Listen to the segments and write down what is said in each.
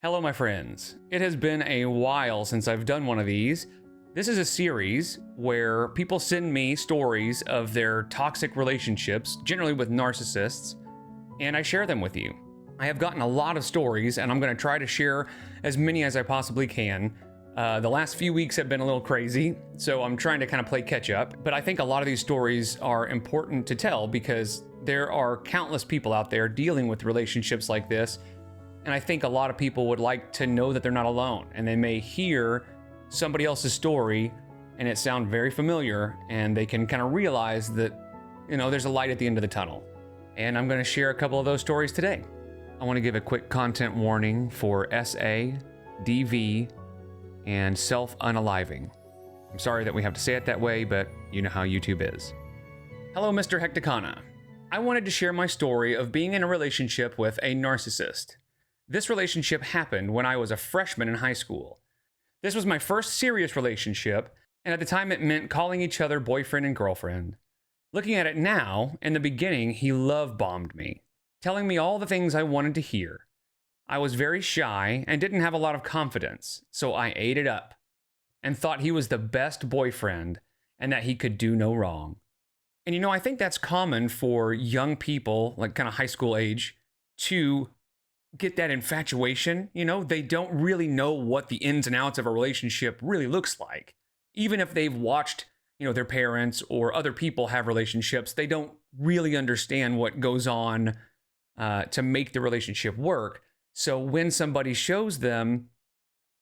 Hello, my friends. It has been a while since I've done one of these. This is a series where people send me stories of their toxic relationships, generally with narcissists, and I share them with you. I have gotten a lot of stories, and I'm going to try to share as many as I possibly can. The last few weeks have been a little crazy, so I'm trying to kind of play catch up. But I think a lot of these stories are important to tell because there are countless people out there dealing with relationships like this. And I think a lot of people would like to know that they're not alone, and they may hear somebody else's story and it sound very familiar, and they can kind of realize that, there's a light at the end of the tunnel. And I'm going to share a couple of those stories today. I want to give a quick content warning for SA, DV, and self-unaliving. I'm sorry that we have to say it that way, but you know how YouTube is. Hello, Mr. Hecticana. I wanted to share my story of being in a relationship with a narcissist. This relationship happened when I was a freshman in high school. This was my first serious relationship, and at the time it meant calling each other boyfriend and girlfriend. Looking at it now, in the beginning, he love-bombed me, telling me all the things I wanted to hear. I was very shy and didn't have a lot of confidence, so I ate it up and thought he was the best boyfriend and that he could do no wrong. And I think that's common for young people, like kind of high school age, to get that infatuation. They don't really know what the ins and outs of a relationship really looks like. Even if they've watched, their parents or other people have relationships, they don't really understand what goes on to make the relationship work. So when somebody shows them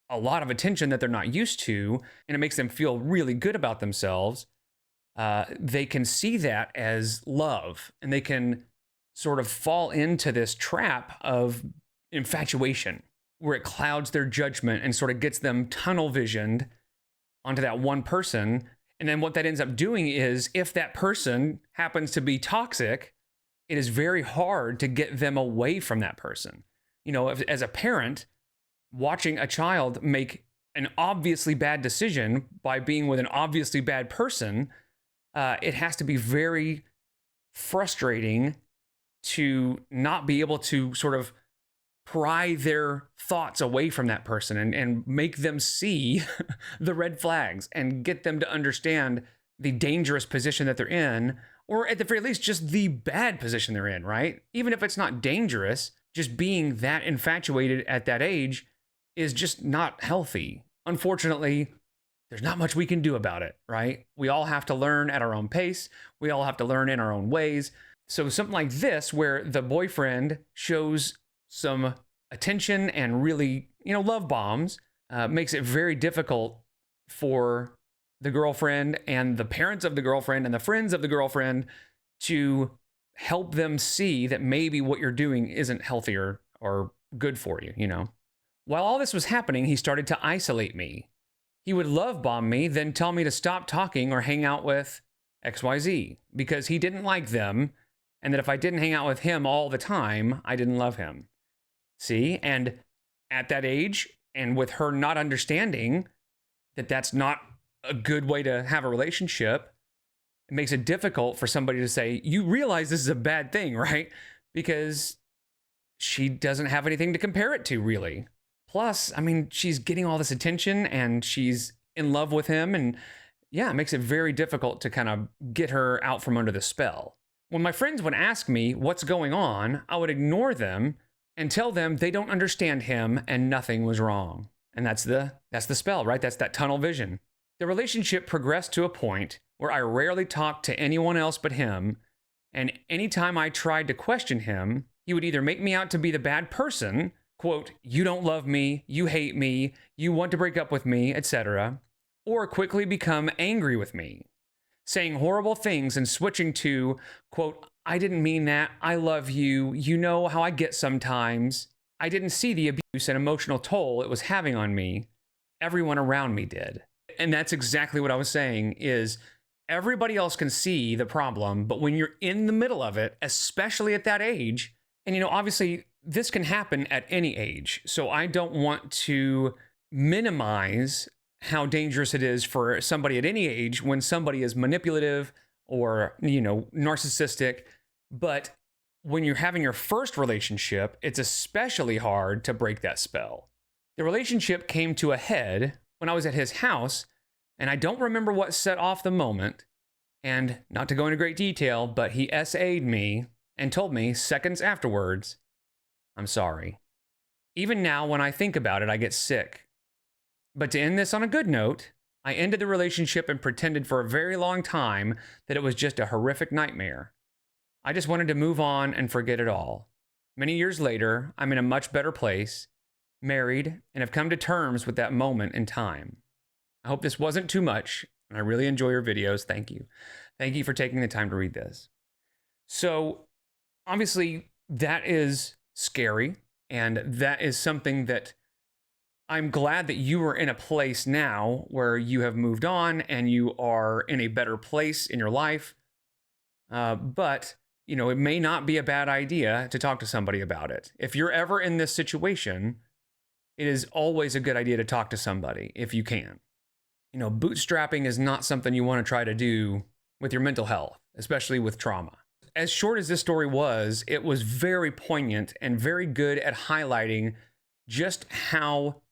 a lot of attention that they're not used to, and it makes them feel really good about themselves, they can see that as love, and they can sort of fall into this trap of infatuation where it clouds their judgment and sort of gets them tunnel visioned onto that one person. And then what that ends up doing is, if that person happens to be toxic, it is very hard to get them away from that person. As a parent, watching a child make an obviously bad decision by being with an obviously bad person, it has to be very frustrating to not be able to sort of pry their thoughts away from that person and make them see the red flags and get them to understand the dangerous position that they're in, or at the very least, just the bad position they're in, right? Even if it's not dangerous, just being that infatuated at that age is just not healthy. Unfortunately, there's not much we can do about it, right? We all have to learn at our own pace. We all have to learn in our own ways. So something like this, where the boyfriend shows some attention and really, love bombs, makes it very difficult for the girlfriend and the parents of the girlfriend and the friends of the girlfriend to help them see that maybe what you're doing isn't healthy or good for you, While all this was happening, he started to isolate me. He would love bomb me, then tell me to stop talking or hang out with XYZ because he didn't like them, and that if I didn't hang out with him all the time, I didn't love him. See? And at that age, and with her not understanding that that's not a good way to have a relationship, it makes it difficult for somebody to say, you realize this is a bad thing, right? Because she doesn't have anything to compare it to, really. Plus, she's getting all this attention and she's in love with him. And yeah, it makes it very difficult to kind of get her out from under the spell. When my friends would ask me what's going on, I would ignore them and tell them they don't understand him and nothing was wrong. And that's the spell, right? That's that tunnel vision. The relationship progressed to a point where I rarely talked to anyone else but him. And anytime I tried to question him, he would either make me out to be the bad person, quote, you don't love me, you hate me, you want to break up with me, etc., or quickly become angry with me, saying horrible things and switching to, quote, I didn't mean that, I love you, you know how I get sometimes. I didn't see the abuse and emotional toll it was having on me. Everyone around me did. And that's exactly what I was saying, is everybody else can see the problem, but when you're in the middle of it, especially at that age, and obviously this can happen at any age. So I don't want to minimize how dangerous it is for somebody at any age when somebody is manipulative or, narcissistic. But when you're having your first relationship, it's especially hard to break that spell. The relationship came to a head when I was at his house, and I don't remember what set off the moment. And not to go into great detail, but he SA'd me and told me seconds afterwards, "I'm sorry." Even now, when I think about it, I get sick. But to end this on a good note, I ended the relationship and pretended for a very long time that it was just a horrific nightmare. I just wanted to move on and forget it all. Many years later, I'm in a much better place, married, and have come to terms with that moment in time. I hope this wasn't too much, and I really enjoy your videos. Thank you. Thank you for taking the time to read this. So, obviously, that is scary, and that is something that I'm glad that you are in a place now where you have moved on and you are in a better place in your life. But, it may not be a bad idea to talk to somebody about it. If you're ever in this situation, it is always a good idea to talk to somebody if you can. Bootstrapping is not something you want to try to do with your mental health, especially with trauma. As short as this story was, it was very poignant and very good at highlighting just how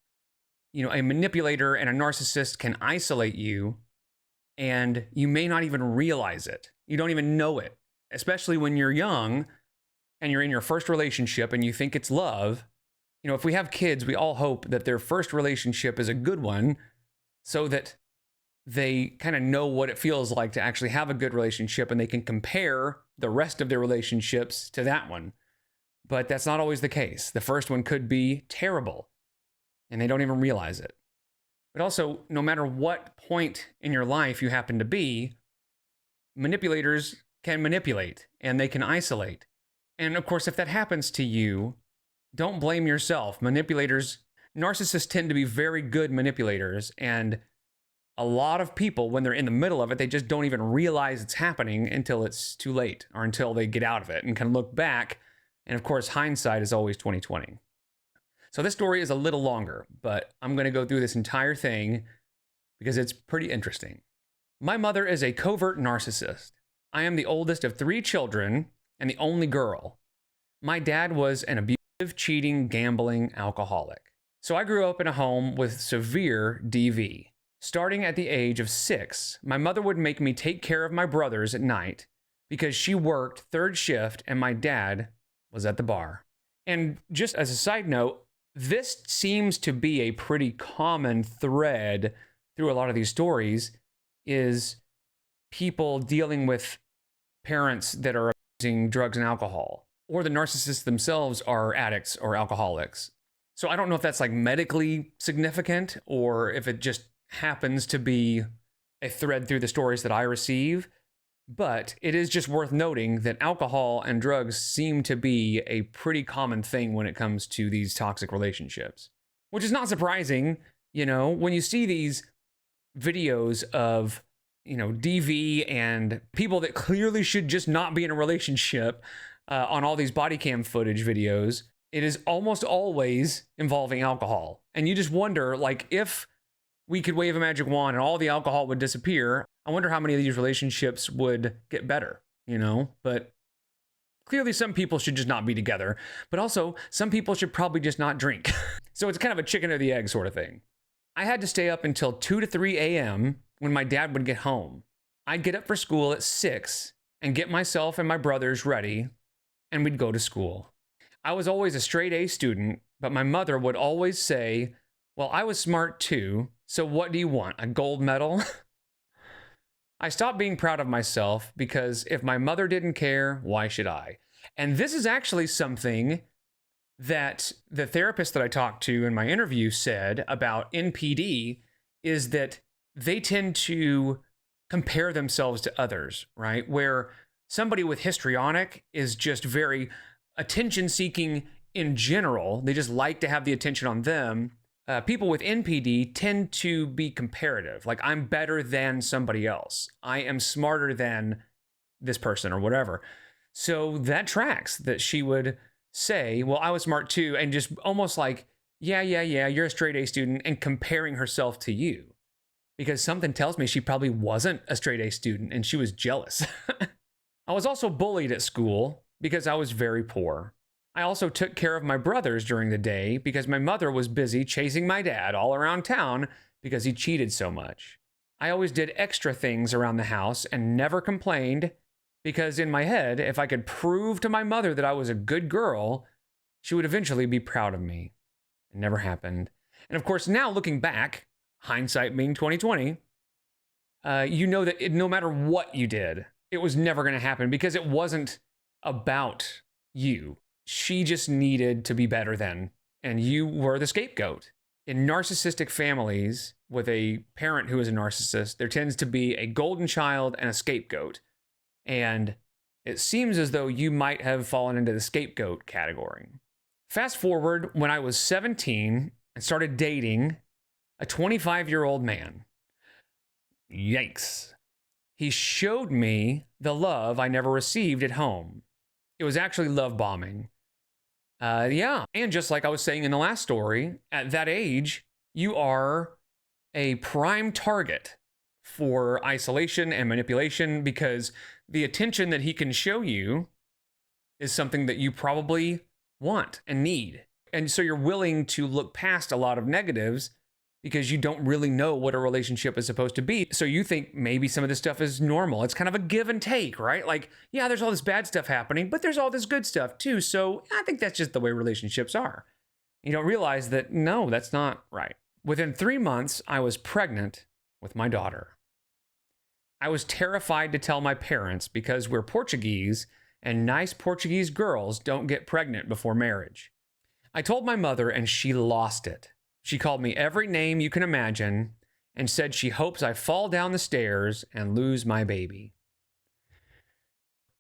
a manipulator and a narcissist can isolate you, and you may not even realize it. You don't even know it, especially when you're young and you're in your first relationship and you think it's love. If we have kids, we all hope that their first relationship is a good one so that they kind of know what it feels like to actually have a good relationship and they can compare the rest of their relationships to that one. But that's not always the case. The first one could be terrible, and they don't even realize it. But also, no matter what point in your life you happen to be, manipulators can manipulate and they can isolate. And of course, if that happens to you, don't blame yourself. Narcissists tend to be very good manipulators, and a lot of people, when they're in the middle of it, they just don't even realize it's happening until it's too late or until they get out of it and can look back. And of course, hindsight is always 20/20. So this story is a little longer, but I'm going to go through this entire thing because it's pretty interesting. My mother is a covert narcissist. I am the oldest of 3 children and the only girl. My dad was an abusive, cheating, gambling alcoholic. So I grew up in a home with severe DV. Starting at the age of 6, my mother would make me take care of my brothers at night because she worked 3rd shift and my dad was at the bar. And just as a side note, this seems to be a pretty common thread through a lot of these stories, is people dealing with parents that are abusing drugs and alcohol, or the narcissists themselves are addicts or alcoholics. So I don't know if that's like medically significant or if it just happens to be a thread through the stories that I receive. But it is just worth noting that alcohol and drugs seem to be a pretty common thing when it comes to these toxic relationships, which is not surprising. When you see these videos of, DV and people that clearly should just not be in a relationship on all these body cam footage videos, it is almost always involving alcohol. And you just wonder, if we could wave a magic wand and all the alcohol would disappear, I wonder how many of these relationships would get better, But clearly some people should just not be together. But also, some people should probably just not drink. So it's kind of a chicken or the egg sort of thing. I had to stay up until 2 to 3 a.m. when my dad would get home. I'd get up for school at 6 and get myself and my brothers ready, and we'd go to school. I was always a straight A student, but my mother would always say, "Well, I was smart too, so what do you want, a gold medal?" I stopped being proud of myself because if my mother didn't care, why should I? And this is actually something that the therapist that I talked to in my interview said about NPD, is that they tend to compare themselves to others, right? Where somebody with histrionic is just very attention seeking in general. They just like to have the attention on them. People with NPD tend to be comparative. Like, I'm better than somebody else. I am smarter than this person or whatever. So that tracks that she would say, "Well, I was smart too," and just almost like, yeah, you're a straight A student, and comparing herself to you. Because something tells me she probably wasn't a straight A student and she was jealous. I was also bullied at school. because I was very poor. I also took care of my brothers during the day because my mother was busy chasing my dad all around town because he cheated so much. I always did extra things around the house and never complained because in my head, if I could prove to my mother that I was a good girl, she would eventually be proud of me. It never happened. And of course, now looking back, hindsight being 2020, you know that no matter what you did, it was never going to happen because it wasn't about you. She just needed to be better than, and you were the scapegoat. In narcissistic families with a parent who is a narcissist, there tends to be a golden child and a scapegoat. And it seems as though you might have fallen into the scapegoat category. Fast forward when I was 17 and started dating a 25-year-old man. Yikes. He showed me the love I never received at home. It was actually love bombing. Yeah. And just like I was saying in the last story, at that age, you are a prime target for isolation and manipulation because the attention that he can show you is something that you probably want and need. And so you're willing to look past a lot of negatives because you don't really know what a relationship is supposed to be. So you think maybe some of this stuff is normal. It's kind of a give and take, right? Like, yeah, there's all this bad stuff happening, but there's all this good stuff too. So I think that's just the way relationships are. You don't realize that, no, that's not right. Within 3 months, I was pregnant with my daughter. I was terrified to tell my parents because we're Portuguese and nice Portuguese girls don't get pregnant before marriage. I told my mother and she lost it. She called me every name you can imagine and said she hopes I fall down the stairs and lose my baby.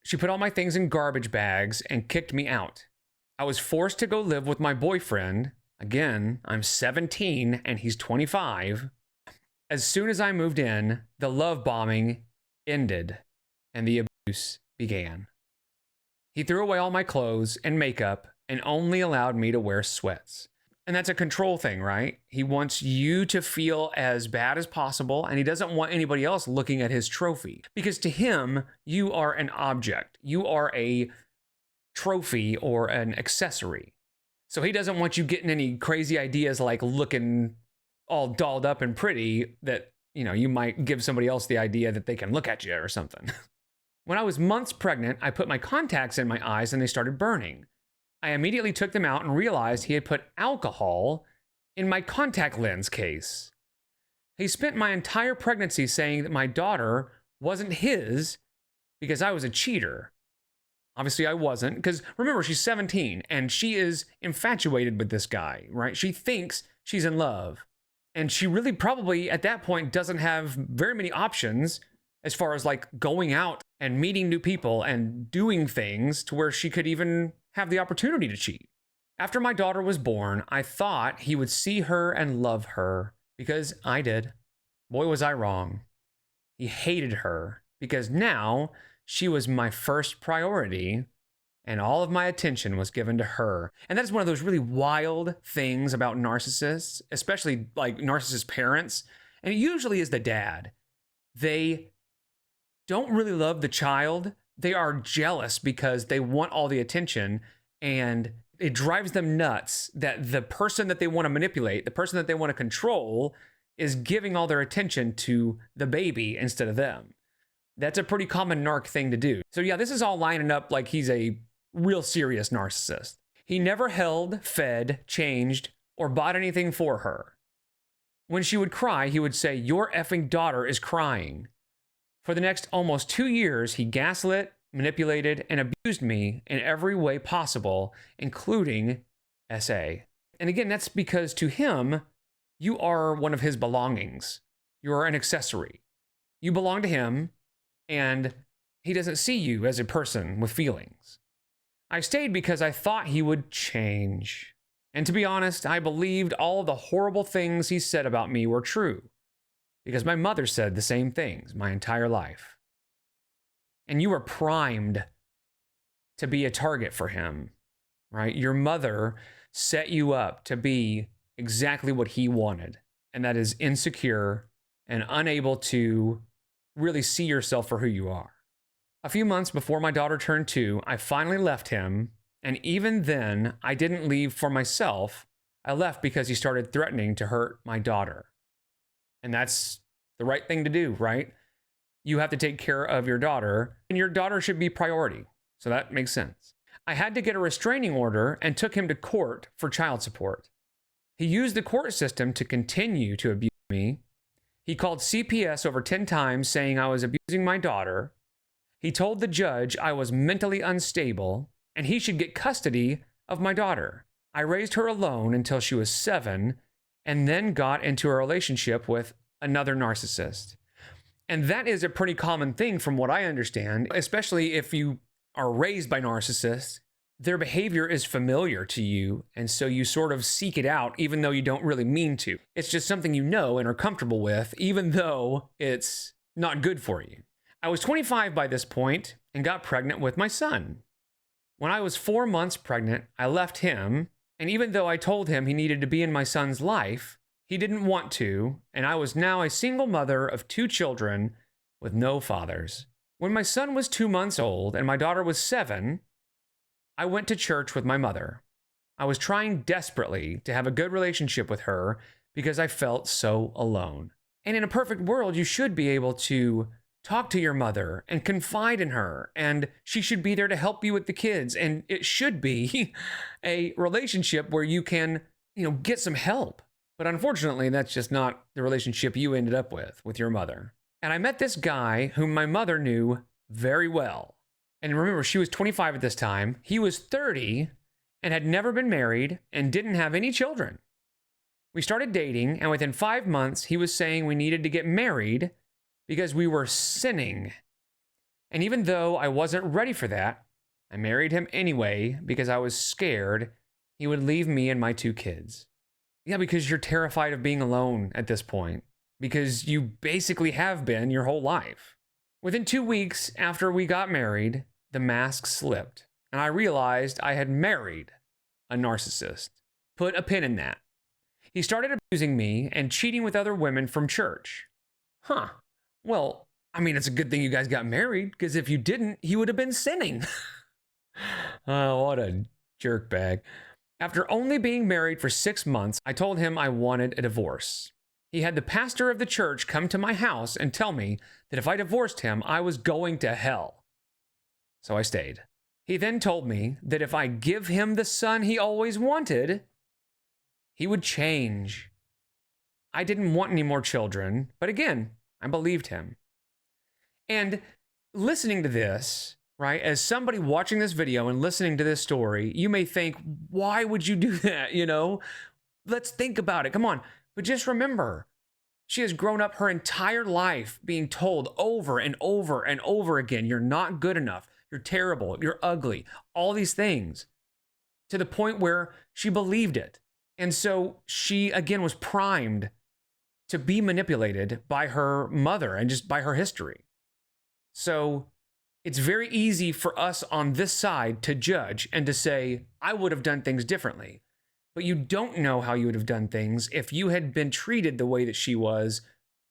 She put all my things in garbage bags and kicked me out. I was forced to go live with my boyfriend. Again, I'm 17 and he's 25. As soon as I moved in, the love bombing ended and the abuse began. He threw away all my clothes and makeup and only allowed me to wear sweats. And that's a control thing, right? He wants you to feel as bad as possible, and he doesn't want anybody else looking at his trophy. Because to him, you are an object. You are a trophy or an accessory. So he doesn't want you getting any crazy ideas like looking all dolled up and pretty that, you might give somebody else the idea that they can look at you or something. When I was months pregnant, I put my contacts in my eyes and they started burning. I immediately took them out and realized he had put alcohol in my contact lens case. He spent my entire pregnancy saying that my daughter wasn't his because I was a cheater. Obviously, I wasn't, because remember, she's 17 and she is infatuated with this guy, right? She thinks she's in love. And she really probably at that point doesn't have very many options as far as like going out and meeting new people and doing things to where she could even have the opportunity to cheat. After my daughter was born, I thought he would see her and love her because I did. Boy, was I wrong. He hated her because now she was my first priority and all of my attention was given to her. And that is one of those really wild things about narcissists, especially like narcissist parents. And it usually is the dad. They don't really love the child. They are jealous because they want all the attention, and it drives them nuts that the person that they want to manipulate, the person that they want to control, is giving all their attention to the baby instead of them. That's a pretty common narc thing to do. So yeah, this is all lining up like he's a real serious narcissist. He never held, fed, changed, or bought anything for her. When she would cry, he would say, "Your effing daughter is crying." For the next almost 2 years, he gaslit, manipulated, and abused me in every way possible, including SA. And again, that's because to him, you are one of his belongings. You're an accessory. You belong to him, and he doesn't see you as a person with feelings. I stayed because I thought he would change. And to be honest, I believed all the horrible things he said about me were true. Because my mother said the same things my entire life. And you were primed to be a target for him, right? Your mother set you up to be exactly what he wanted. And that is insecure and unable to really see yourself for who you are. A few months before my daughter turned 2, I finally left him, and even then, I didn't leave for myself. I left because he started threatening to hurt my daughter. And that's the right thing to do, right? You have to take care of your daughter, and your daughter should be priority. So that makes sense. I had to get a restraining order and took him to court for child support. He used the court system to continue to abuse me. He called CPS over 10 times saying I was abusing my daughter. He told the judge I was mentally unstable and he should get custody of my daughter. I raised her alone until she was 7 and then got into a relationship with another narcissist. And that is a pretty common thing from what I understand, especially if you are raised by narcissists. Their behavior is familiar to you, and so you sort of seek it out even though you don't really mean to. It's just something you know and are comfortable with, even though it's not good for you. I was 25 by this point and got pregnant with my son. When I was 4 months pregnant, I left him, and even though I told him he needed to be in my son's life, he didn't want to, and I was now a single mother of 2 children with no fathers. When my son was 2 months old and my daughter was 7, I went to church with my mother. I was trying desperately to have a good relationship with her because I felt so alone. And in a perfect world, you should be able to talk to your mother and confide in her, and she should be there to help you with the kids. And it should be a relationship where you can, get some help. But unfortunately, that's just not the relationship you ended up with your mother. And I met this guy whom my mother knew very well. And remember, she was 25 at this time. He was 30 and had never been married and didn't have any children. We started dating, and within 5 months, he was saying we needed to get married because we were sinning. And even though I wasn't ready for that, I married him anyway because I was scared he would leave me and my 2 kids. Yeah, because you're terrified of being alone at this point, because you basically have been your whole life. Within 2 weeks after we got married, the mask slipped, and I realized I had married a narcissist. Put a pin in that. He started abusing me and cheating with other women from church. Well, it's a good thing you guys got married, because if you didn't, he would have been sinning. Oh, what a jerkbag. After only being married for 6 months, I told him I wanted a divorce. He had the pastor of the church come to my house and tell me that if I divorced him, I was going to hell. So I stayed. He then told me that if I give him the son he always wanted, he would change. I didn't want any more children, but again, I believed him. And listening to this, right, as somebody watching this video and listening to this story, you may think, why would you do that? Let's think about it. Come on. But just remember, she has grown up her entire life being told over and over and over again, you're not good enough, you're terrible, you're ugly, all these things, to the point where she believed it. And so she, again, was primed to be manipulated by her mother and just by her history. So it's very easy for us on this side to judge and to say, I would have done things differently. But you don't know how you would have done things if you had been treated the way that she was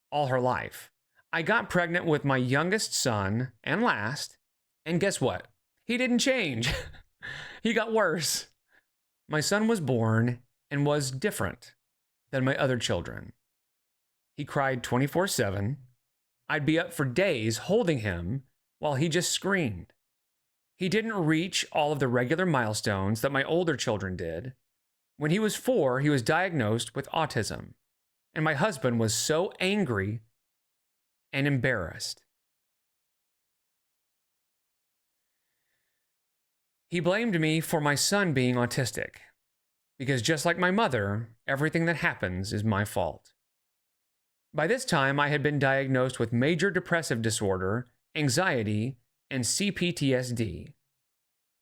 all her life. I got pregnant with my youngest son and last, and guess what? He didn't change. He got worse. My son was born and was different than my other children. He cried 24/7. I'd be up for days holding him while he just screamed. He didn't reach all of the regular milestones that my older children did. When he was 4, he was diagnosed with autism, and my husband was so angry and embarrassed. He blamed me for my son being autistic, because just like my mother, everything that happens is my fault. By this time, I had been diagnosed with major depressive disorder, anxiety, and CPTSD.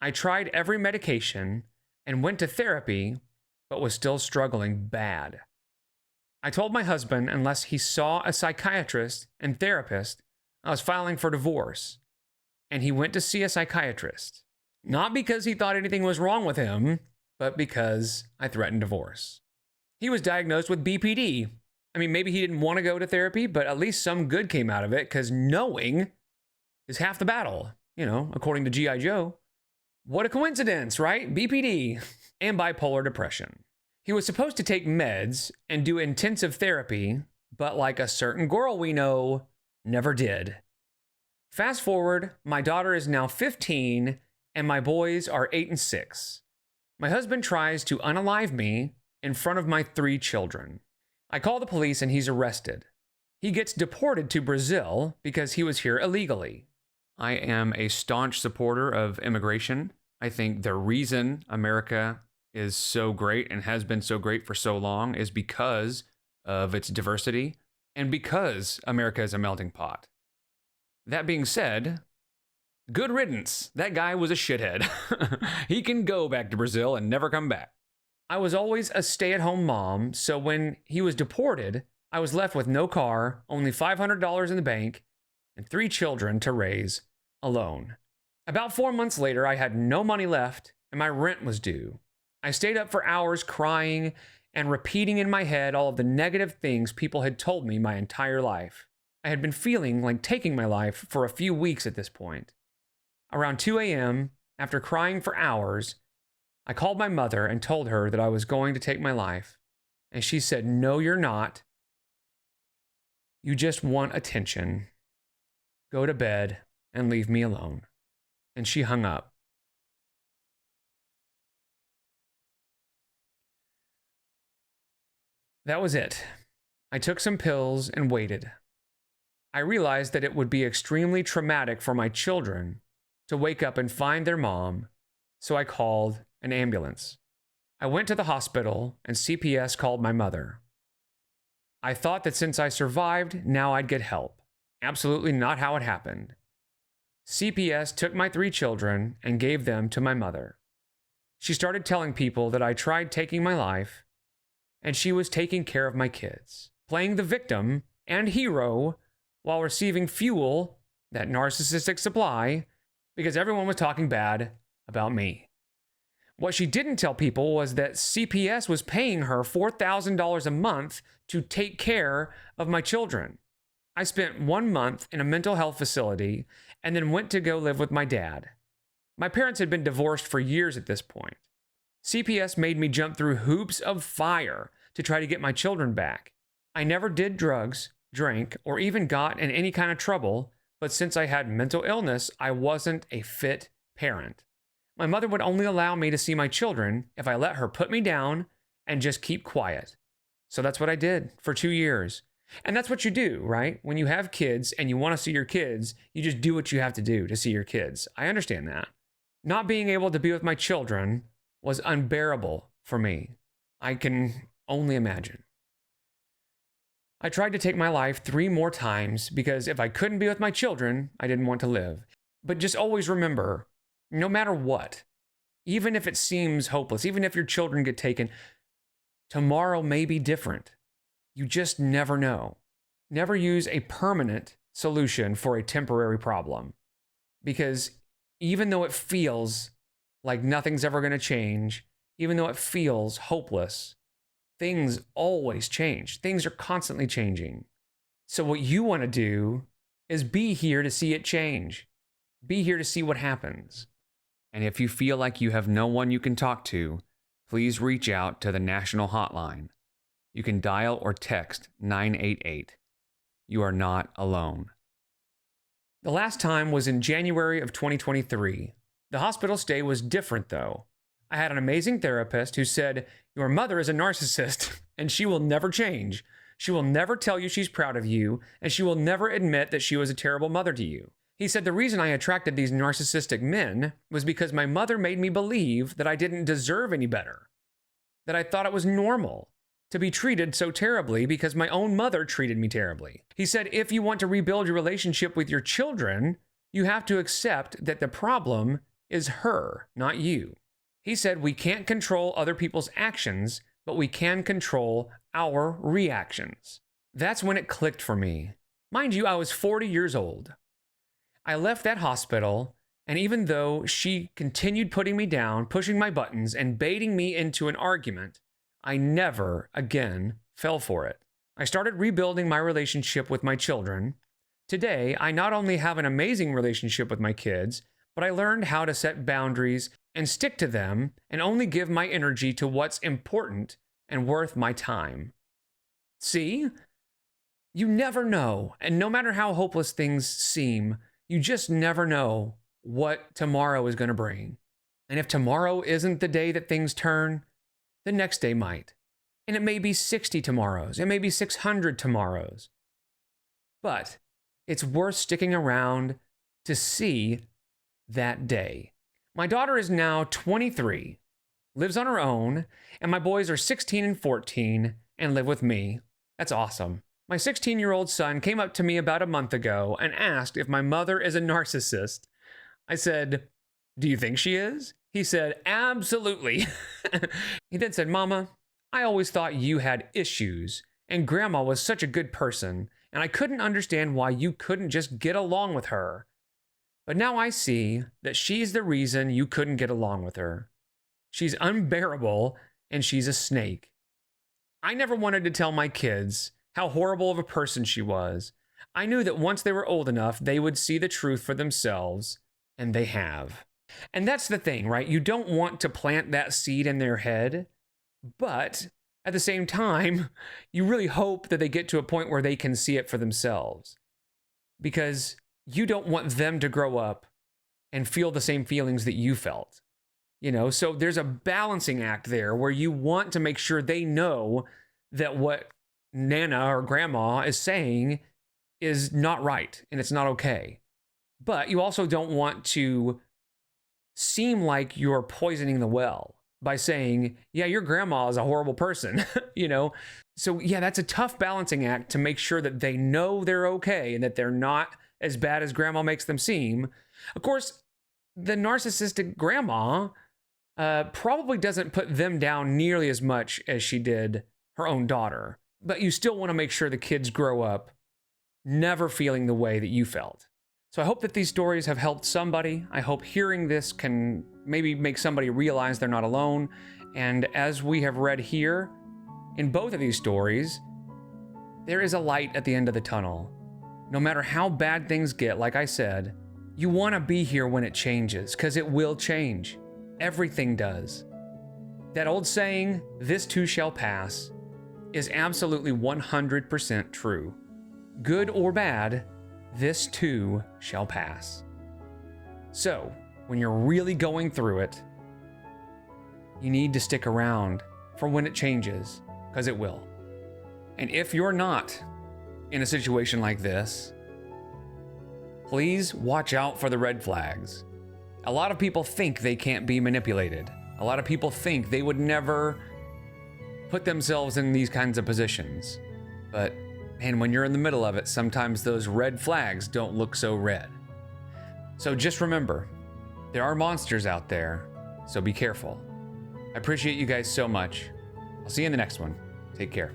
I tried every medication and went to therapy, but was still struggling bad. I told my husband unless he saw a psychiatrist and therapist, I was filing for divorce, and he went to see a psychiatrist. Not because he thought anything was wrong with him, but because I threatened divorce. He was diagnosed with BPD. Maybe he didn't want to go to therapy, but at least some good came out of it, because knowing is half the battle. according to G.I. Joe. What a coincidence, right? BPD and bipolar depression. He was supposed to take meds and do intensive therapy, but like a certain girl we know, never did. Fast forward, my daughter is now 15 and my boys are 8 and 6. My husband tries to unalive me in front of my 3 children. I call the police and he's arrested. He gets deported to Brazil because he was here illegally. I am a staunch supporter of immigration. I think the reason America is so great and has been so great for so long is because of its diversity and because America is a melting pot. That being said, good riddance. That guy was a shithead. He can go back to Brazil and never come back. I was always a stay-at-home mom, so when he was deported, I was left with no car, only $500 in the bank, and 3 children to raise alone. About 4 months later, I had no money left and my rent was due. I stayed up for hours crying and repeating in my head all of the negative things people had told me my entire life. I had been feeling like taking my life for a few weeks at this point. Around 2 a.m., after crying for hours, I called my mother and told her that I was going to take my life. And she said, "No, you're not. You just want attention. Go to bed and leave me alone." And she hung up. That was it. I took some pills and waited. I realized that it would be extremely traumatic for my children to wake up and find their mom, so I called an ambulance. I went to the hospital and CPS called my mother. I thought that since I survived, now I'd get help. Absolutely not how it happened. CPS took my 3 children and gave them to my mother. She started telling people that I tried taking my life, and she was taking care of my kids, playing the victim and hero while receiving fuel, that narcissistic supply, because everyone was talking bad about me. What she didn't tell people was that CPS was paying her $4,000 a month to take care of my children. I spent 1 month in a mental health facility and then went to go live with my dad. My parents had been divorced for years at this point. CPS made me jump through hoops of fire to try to get my children back. I never did drugs, drank, or even got in any kind of trouble, but since I had mental illness, I wasn't a fit parent. My mother would only allow me to see my children if I let her put me down and just keep quiet. So that's what I did for 2 years. And that's what you do, right? When you have kids and you want to see your kids, you just do what you have to do to see your kids. I understand that. Not being able to be with my children was unbearable for me. I can only imagine. I tried to take my life 3 more times because if I couldn't be with my children, I didn't want to live. But just always remember, no matter what, even if it seems hopeless, even if your children get taken, tomorrow may be different. You just never know. Never use a permanent solution for a temporary problem. Because even though it feels like nothing's ever going to change, even though it feels hopeless, things always change. Things are constantly changing. So what you want to do is be here to see it change. Be here to see what happens. And if you feel like you have no one you can talk to, please reach out to the national hotline. You can dial or text 988. You are not alone. The last time was in January of 2023. The hospital stay was different though. I had an amazing therapist who said, "Your mother is a narcissist and she will never change. She will never tell you she's proud of you, and she will never admit that she was a terrible mother to you." He said the reason I attracted these narcissistic men was because my mother made me believe that I didn't deserve any better, that I thought it was normal to be treated so terribly because my own mother treated me terribly. He said if you want to rebuild your relationship with your children, you have to accept that the problem is her, not you. He said we can't control other people's actions, but we can control our reactions. That's when it clicked for me. Mind you, I was 40 years old. I left that hospital, and even though she continued putting me down, pushing my buttons, and baiting me into an argument, I never again fell for it. I started rebuilding my relationship with my children, Today, I not only have an amazing relationship with my kids, but I learned how to set boundaries and stick to them and only give my energy to what's important and worth my time. See? You never know. And no matter how hopeless things seem, you just never know what tomorrow is going to bring. And if tomorrow isn't the day that things turn, the next day might. And it may be 60 tomorrows. It may be 600 tomorrows. But it's worth sticking around to see that day. My daughter is now 23, lives on her own, and my boys are 16 and 14 and live with me. That's awesome. My 16-year-old son came up to me about a month ago and asked if my mother is a narcissist. I said, "Do you think she is?" He said, "Absolutely." He then said, "Mama, I always thought you had issues, and Grandma was such a good person, and I couldn't understand why you couldn't just get along with her. But now I see that she's the reason you couldn't get along with her. She's unbearable, and she's a snake. I never wanted to tell my kids how horrible of a person she was. I knew that once they were old enough, they would see the truth for themselves, and they have." And that's the thing, right? You don't want to plant that seed in their head, but at the same time, you really hope that they get to a point where they can see it for themselves, because you don't want them to grow up and feel the same feelings that you felt. So there's a balancing act there where you want to make sure they know that what Nana or Grandma is saying is not right and it's not okay. But you also don't want to seem like you're poisoning the well by saying, "Yeah, your grandma is a horrible person." So yeah, that's a tough balancing act to make sure that they know they're okay and that they're not as bad as Grandma makes them seem. Of course, the narcissistic grandma probably doesn't put them down nearly as much as she did her own daughter. But you still want to make sure the kids grow up never feeling the way that you felt. So I hope that these stories have helped somebody. I hope hearing this can maybe make somebody realize they're not alone. And as we have read here, in both of these stories, there is a light at the end of the tunnel. No matter how bad things get, like I said, you want to be here when it changes, because it will change. Everything does. That old saying, "This too shall pass," is absolutely 100% true. Good or bad, this too shall pass. So, when you're really going through it, you need to stick around for when it changes, because it will. And if you're not in a situation like this, please watch out for the red flags. A lot of people think they can't be manipulated. A lot of people think they would never put themselves in these kinds of positions. But man, when you're in the middle of it, sometimes those red flags don't look so red. So just remember, there are monsters out there, so be careful. I appreciate you guys so much. I'll see you in the next one. Take care.